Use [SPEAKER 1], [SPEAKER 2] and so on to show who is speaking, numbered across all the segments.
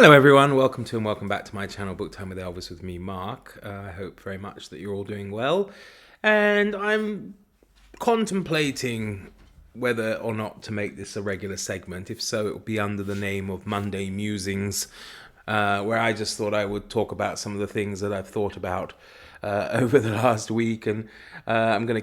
[SPEAKER 1] Hello everyone, welcome to and welcome back to my channel, Book Time with Elvis with me, Mark. I hope very much that you're all doing well. And I'm contemplating whether or not to make this a regular segment. If so, it will be under the name of Monday Musings, where I just thought I would talk about some of the things that I've thought about over the last week. And I'm going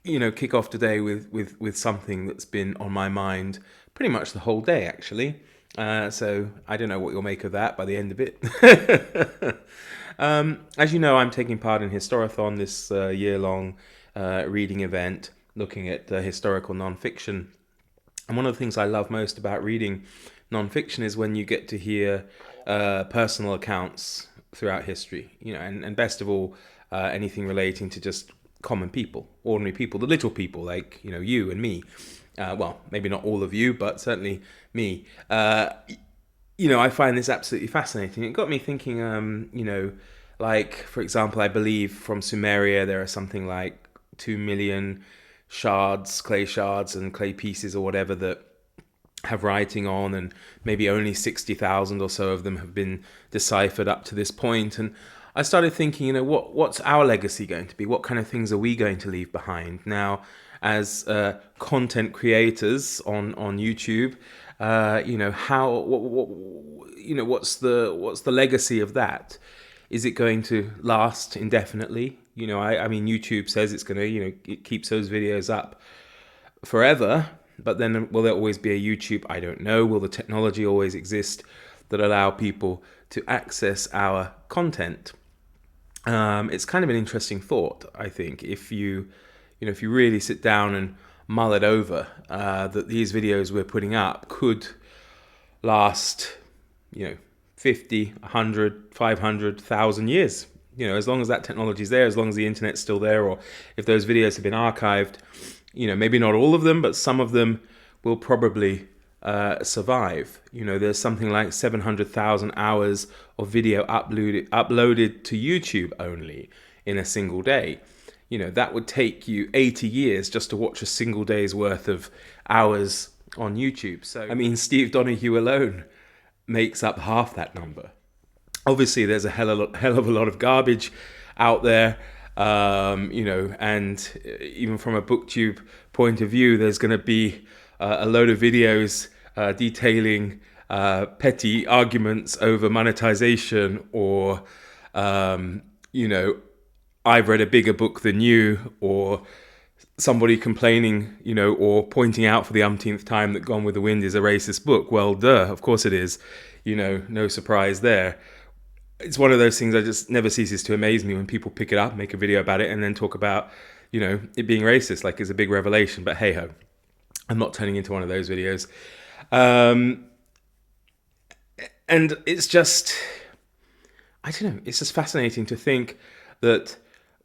[SPEAKER 1] to kick off today with something that's been on my mind pretty much the whole day, actually. So I don't know what you'll make of that by the end of it. As you know, I'm taking part in Historathon, this year-long reading event looking at historical nonfiction. And one of the things I love most about reading nonfiction is when you get to hear personal accounts throughout history, and best of all, anything relating to just common people, ordinary people, the little people like, you and me. Well, maybe not all of you, but certainly me. I find this absolutely fascinating. It got me thinking, like, for example, I believe from Sumeria there are something like 2 million clay shards and clay pieces or whatever that have writing on, and maybe only 60,000 or so of them have been deciphered up to this point. And I started thinking, what's our legacy going to be? What kind of things are we going to leave behind? Now, as content creators on YouTube, what's the legacy of that? Is it going to last indefinitely? I mean, YouTube says it's going to, it keeps those videos up forever, but then will there always be a YouTube? I don't know. Will the technology always exist that allow people to access our content? It's kind of an interesting thought, I think, if you really sit down and mull it over, that these videos we're putting up could last, 50, 100, 500, 1,000 years. As long as that technology is there, as long as the internet's still there, or if those videos have been archived, maybe not all of them, but some of them will probably survive. There's something like 700,000 hours of video uploaded to YouTube only in a single day. That would take you 80 years just to watch a single day's worth of hours on YouTube. So, I mean, Steve Donahue alone makes up half that number. Obviously, there's a hell of a lot of garbage out there, and even from a BookTube point of view, there's going to be a load of videos detailing petty arguments over monetization, or, I've read a bigger book than you, or somebody complaining, or pointing out for the umpteenth time that Gone with the Wind is a racist book. Well, duh, of course it is. No surprise there. It's one of those things that just never ceases to amaze me when people pick it up, make a video about it, and then talk about, it being racist, like it's a big revelation. But hey-ho, I'm not turning into one of those videos. And it's just, I don't know, it's just fascinating to think that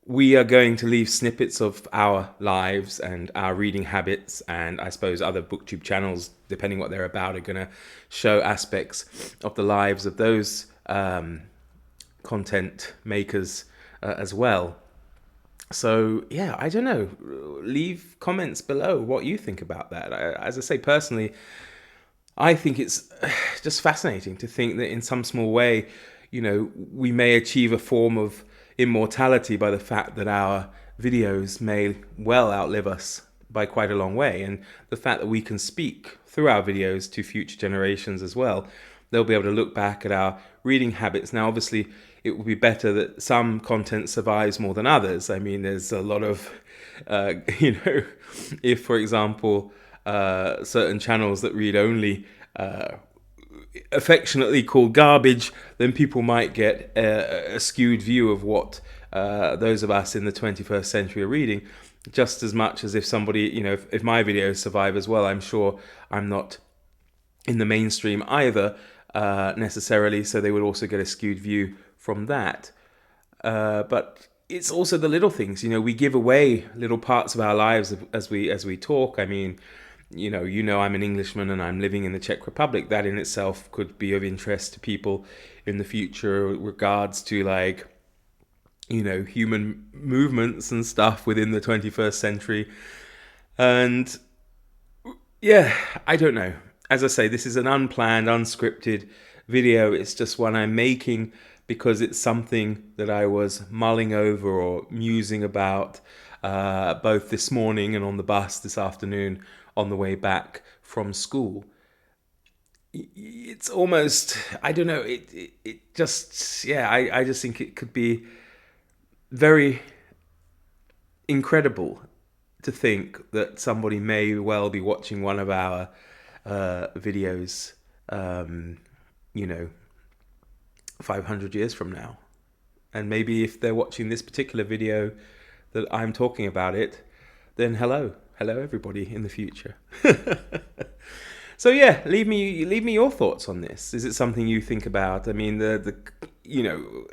[SPEAKER 1] we are going to leave snippets of our lives and our reading habits, and I suppose other BookTube channels, depending what they're about, are going to show aspects of the lives of those content makers as well. So, yeah, I don't know. Leave comments below what you think about that. As I say, personally, I think it's just fascinating to think that in some small way, we may achieve a form of immortality by the fact that our videos may well outlive us by quite a long way, and the fact that we can speak through our videos to future generations as well. They'll be able to look back at our reading habits. Now, obviously, it would be better that some content survives more than others. I mean, there's a lot of, if, for example, certain channels that read only affectionately called garbage, then people might get a skewed view of what those of us in the 21st century are reading, just as much as if somebody, if my videos survive as well. I'm sure I'm not in the mainstream either necessarily, so they would also get a skewed view from that. But it's also the little things, we give away little parts of our lives as we talk. I mean, I'm an Englishman and I'm living in the Czech Republic. That in itself could be of interest to people in the future regards to, like, human movements and stuff within the 21st century. And yeah, I don't know. As I say, this is an unplanned, unscripted video. It's just one I'm making because it's something that I was mulling over or musing about both this morning and on the bus this afternoon on the way back from school. It's almost, I don't know, it just, yeah, I just think it could be very incredible to think that somebody may well be watching one of our videos, you know, 500 years from now. And maybe if they're watching this particular video that I'm talking about it, then hello everybody in the future. So yeah, leave me your thoughts on this. Is it something you think about? I mean, the you know,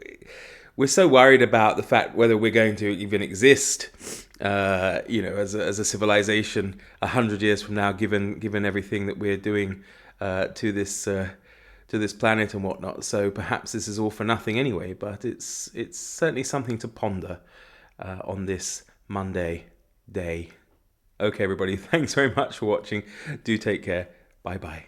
[SPEAKER 1] we're so worried about the fact whether we're going to even exist, you know, as a civilization 100 years from now, given everything that we're doing to this planet and whatnot. So perhaps this is all for nothing anyway. But it's certainly something to ponder on this Monday day. Okay, everybody, thanks very much for watching. Do take care. Bye bye.